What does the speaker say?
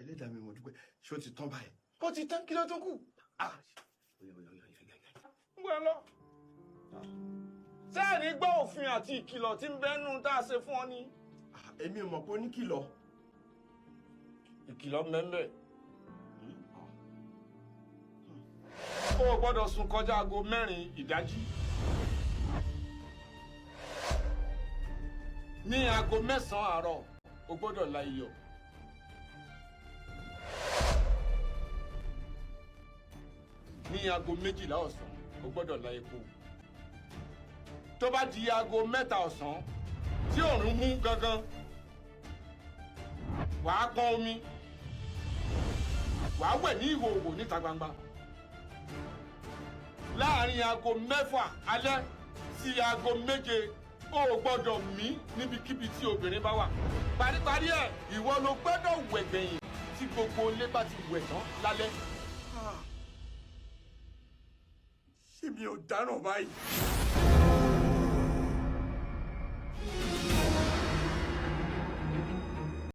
ẹlẹ́dàá mi mo dúpẹ́ ṣé ó ti tán báyìí. Ó ti tán kí ló tún kù. Ń gbọ́ lọ. Sẹ́ẹ̀ni gbọ́ òfin àti ìkìlọ̀ tí ń bẹ́nu tá a ṣe fún ọ ni. Èmi ò mọ̀ pé ó ní kìlọ̀. Ìkìlọ̀ mẹ́mẹ́. O ò gbọ́dọ̀ sùn kọjá aago 4 ìdájí. Ní aago 9 àárọ̀ o gbọ́dọ̀ la iyọ̀. Ní aago 12 ọ̀sán o gbọ́dọ̀ la epo. Tó bá di aago 3 ọ̀sán tí òòrùn mú gangan wàá pọn omi wàá wẹ̀ ní ìhòòhò níta gbangba. Láàárín aago 6 alẹ́ sí aago 7 o ò gbọ́dọ̀ mí níbikíbi tí obìnrin bá wà. Paríparí ẹ̀ ìwọ ló gbọ́dọ̀ wẹ̀ gbẹ̀yìn tí gbogbo ilé bá ti wẹ̀ tán lálẹ́. Ṣé mi ò dáràn báyìí?